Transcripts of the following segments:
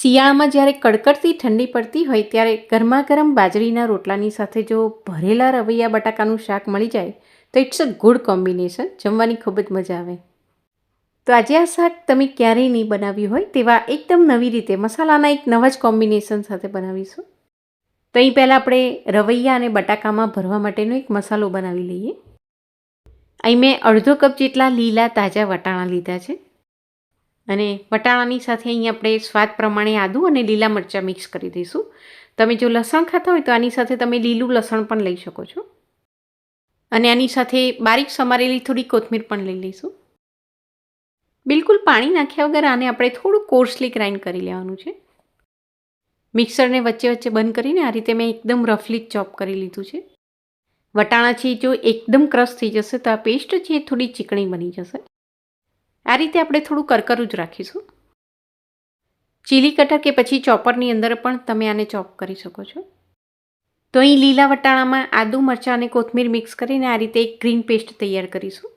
શિયાળામાં જ્યારે કડકડતી ઠંડી પડતી હોય ત્યારે ગરમા ગરમ બાજરીના રોટલાની સાથે જો ભરેલા રવૈયા બટાકાનું શાક મળી જાય તો ઇટ્સ અ ગુડ કોમ્બિનેશન. જમવાની ખૂબ જ મજા આવે. તો આજે આ શાક તમે ક્યારેય નહીં બનાવ્યું હોય તેવા એકદમ નવી રીતે મસાલાના એક નવા જ કોમ્બિનેશન સાથે બનાવીશું. તો અહીં પહેલાં આપણે રવૈયા અને બટાકામાં ભરવા માટેનો એક મસાલો બનાવી લઈએ. અહીં મેં અડધો કપ જેટલા લીલા તાજા વટાણા લીધા છે અને વટાણાની સાથે અહીં આપણે સ્વાદ પ્રમાણે આદું અને લીલા મરચાં મિક્સ કરી દઈશું. તમે જો લસણ ખાતા હોય તો આની સાથે તમે લીલું લસણ પણ લઈ શકો છો અને આની સાથે બારીક સમારેલી થોડી કોથમીર પણ લઈ લઈશું. બિલકુલ પાણી નાખ્યા વગર આને આપણે થોડું કોર્સલી ગ્રાઇન્ડ કરી લેવાનું છે. મિક્સરને વચ્ચે વચ્ચે બંધ કરીને આ રીતે મેં એકદમ રફલી ચોપ કરી લીધું છે. વટાણા છે જો એકદમ ક્રશ થઈ જશે તો આ પેસ્ટ છે એ થોડી ચીકણી બની જશે. આ રીતે આપણે થોડું કરકરું જ રાખીશું. ચીલી કટર કે પછી ચોપરની અંદર પણ તમે આને ચોપ કરી શકો છો. તો અહીં લીલા વટાણામાં આદુ મરચાં અને કોથમીર મિક્સ કરીને આ રીતે એક ગ્રીન પેસ્ટ તૈયાર કરીશું.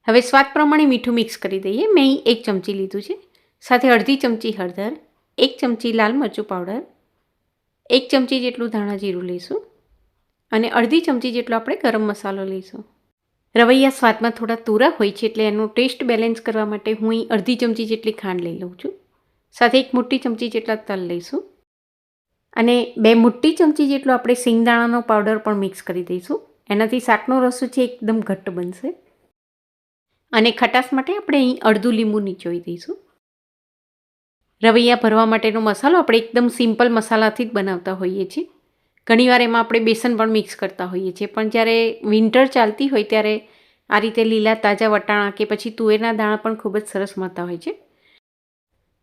હવે સ્વાદ પ્રમાણે મીઠું મિક્સ કરી દઈએ. મેં અહીં 1 ચમચી લીધું છે. સાથે અડધી ચમચી હળદર, 1 ચમચી લાલ મરચું પાવડર, 1 ચમચી જેટલું ધાણા જીરું લઈશું અને અડધી ચમચી જેટલો આપણે ગરમ મસાલો લઈશું. રવૈયા સ્વાદમાં થોડા તુરા હોય છે એટલે એનો ટેસ્ટ બેલેન્સ કરવા માટે હું અહીં અડધી ચમચી જેટલી ખાંડ લઈ લઉં છું. સાથે 1 મોટી ચમચી જેટલા તલ લઈશું અને 2 મોટી ચમચી જેટલો આપણે સિંગદાણાનો પાવડર પણ મિક્સ કરી દઈશું. એનાથી શાકનો રસો છે એકદમ ઘટ્ટ બનશે. અને ખટાશ માટે આપણે અહીં અડધું લીંબુ નીચોવી દઈશું. રવૈયા ભરવા માટેનો મસાલો આપણે એકદમ સિમ્પલ મસાલાથી જ બનાવતા હોઈએ છીએ. ઘણીવાર એમાં આપણે બેસન પણ મિક્સ કરતા હોઈએ છીએ, પણ જ્યારે વિન્ટર ચાલતી હોય ત્યારે આ રીતે લીલા તાજા વટાણા કે પછી તુવેરના દાણા પણ ખૂબ જ સરસ મળતા હોય છે.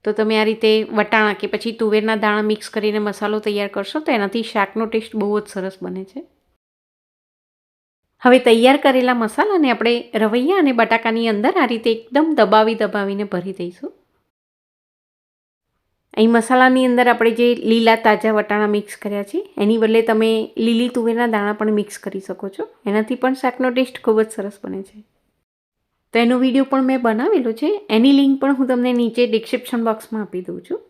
તો તમે આ રીતે વટાણા કે પછી તુવેરના દાણા મિક્સ કરીને મસાલો તૈયાર કરશો તો એનાથી શાકનો ટેસ્ટ બહુ જ સરસ બને છે. હવે તૈયાર કરેલા મસાલાને આપણે રવૈયા અને બટાકાની અંદર આ રીતે એકદમ દબાવીને ભરી દઈશું. અહીં મસાલાની અંદર આપણે જે લીલા તાજા વટાણા મિક્સ કર્યા છે એની બદલે તમે લીલી તુવેરના દાણા પણ મિક્સ કરી શકો છો. એનાથી પણ શાકનો ટેસ્ટ ખૂબ જ સરસ બને છે. તો એનો વિડીયો પણ મેં બનાવેલો છે. એની લિંક પણ હું તમને નીચે ડિસ્ક્રિપ્શન બોક્સમાં આપી દઉં છું.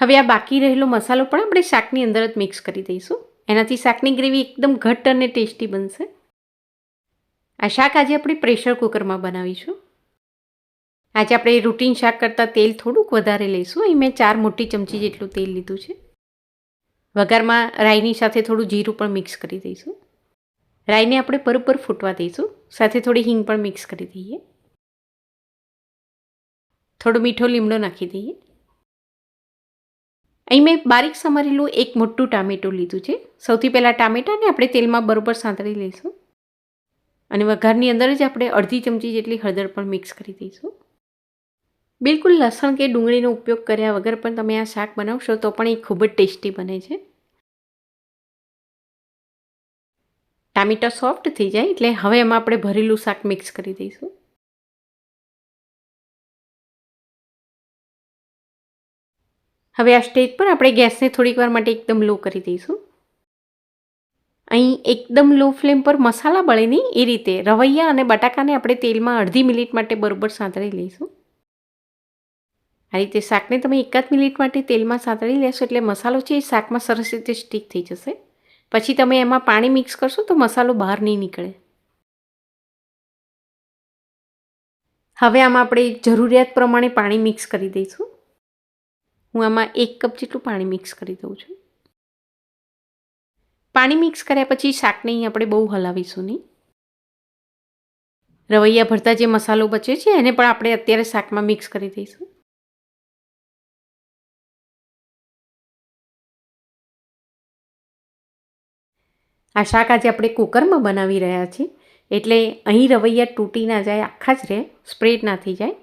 હવે આ બાકી રહેલો મસાલો પણ આપણે શાકની અંદર જ મિક્સ કરી દઈશું. એનાથી શાકની ગ્રેવી એકદમ ઘટ્ટ અને ટેસ્ટી બનશે. આ શાક આજે આપણે પ્રેશર કુકરમાં બનાવીશું. આજે આપણે રૂટીન શાક કરતાં તેલ થોડુંક વધારે લઈશું. અહીં મેં 4 મોટી ચમચી જેટલું તેલ લીધું છે. વઘારમાં રાઈની સાથે થોડું જીરું પણ મિક્સ કરી દઈશું. રાઈને આપણે બરોબર ફૂટવા દઈશું. સાથે થોડી હિંગ પણ મિક્સ કરી દઈએ. થોડો મીઠો લીમડો નાખી દઈએ. અહીં મેં બારીક સમારેલું 1 મોટું ટામેટું લીધું છે. સૌથી પહેલાં ટામેટાને આપણે તેલમાં બરોબર સાંતળી લઈશું અને વઘારની અંદર જ આપણે અડધી ચમચી જેટલી હળદર પણ મિક્સ કરી દઈશું. બિલકુલ લસણ કે ડુંગળીનો ઉપયોગ કર્યા વગર પણ તમે આ શાક બનાવશો તો પણ એ ખૂબ જ ટેસ્ટી બને છે. ટામેટા સોફ્ટ થઈ જાય એટલે હવે એમાં આપણે ભરેલું શાક મિક્સ કરી દઈશું. હવે આ સ્ટેજ પર આપણે ગેસને થોડીક વાર માટે એકદમ લો કરી દઈશું. અહીં એકદમ લો ફ્લેમ પર મસાલા બળે નહીં એ રીતે રવૈયા અને બટાકાને આપણે તેલમાં અડધી મિનિટ માટે બરોબર સાંતળી લઈશું. આ રીતે શાકને તમે 1 મિનિટ માટે તેલમાં સાંતળી લેશો એટલે મસાલો છે એ શાકમાં સરસ રીતે સ્ટીક થઈ જશે. પછી તમે એમાં પાણી મિક્સ કરશો તો મસાલો બહાર નહીં નીકળે. હવે આમાં આપણે જરૂરિયાત પ્રમાણે પાણી મિક્સ કરી દઈશું. હું આમાં 1 કપ જેટલું પાણી મિક્સ કરી દઉં છું. પાણી મિક્સ કર્યા પછી શાકને અહીં આપણે બહુ હલાવીશું નહીં. રવૈયા ભરતા જે મસાલો બચ્યો છે એને પણ આપણે અત્યારે શાકમાં મિક્સ કરી દઈશું. આ શાક આજે આપણે કુકરમાં બનાવી રહ્યા છીએ એટલે અહીં રવૈયા તૂટી ના જાય, આખા જ રહે, સ્પ્રેડ ના થઈ જાય.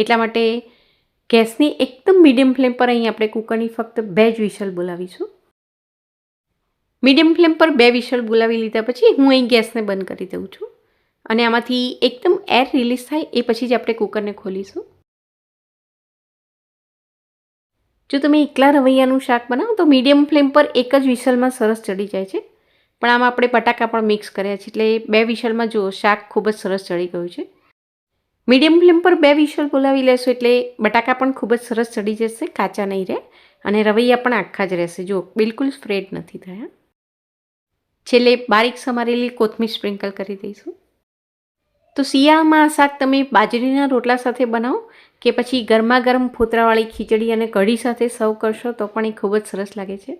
એટલા માટે ગેસની એકદમ મીડિયમ ફ્લેમ પર અહીં આપણે કુકરની ફક્ત 2 જ વિશલ બોલાવીશું. મીડિયમ ફ્લેમ પર 2 વિશલ બોલાવી લીધા પછી હું અહીં ગેસને બંધ કરી દઉં છું અને આમાંથી એકદમ એર રિલીઝ થાય એ પછી જ આપણે કુકરને ખોલીશું. જો તમે એકલા રવૈયાનું શાક બનાવો તો મીડિયમ ફ્લેમ પર 1 જ વિશલમાં સરસ ચડી જાય છે. પણ આમાં આપણે બટાકા પણ મિક્સ કર્યા છે એટલે 2 વિશલમાં જો શાક ખૂબ જ સરસ ચડી ગયું છે. મીડિયમ ફ્લેમ પર 2 વિશલ બોલાવી લેશો એટલે બટાકા પણ ખૂબ જ સરસ ચડી જશે, કાચા નહીં રહે અને રવૈયા પણ આખા જ રહેશે. જો બિલકુલ સ્પ્રેડ નથી થયા. છેલ્લે બારીક સમારેલી કોથમીર સ્પ્રિંકલ કરી દઈશું. તો શિયાળામાં આ શાક તમે બાજરીના રોટલા સાથે બનાવો કે પછી ગરમા ગરમ ફોતરાવાળી ખીચડી અને કઢી સાથે સર્વ કરશો તો પણ એ ખૂબ જ સરસ લાગે છે.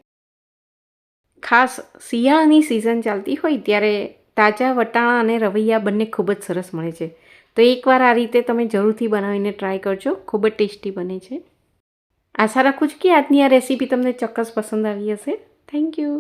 ખાસ શિયાળાની સિઝન ચાલતી હોય ત્યારે તાજા વટાણા અને રવૈયા બંને ખૂબ જ સરસ મળે છે. તો એકવાર આ રીતે તમે જરૂરથી બનાવીને ટ્રાય કરજો, ખૂબ જ ટેસ્ટી બને છે. આશા રાખું છું કે આજની આ રેસીપી તમને ચોક્કસ પસંદ આવી હશે. Thank you.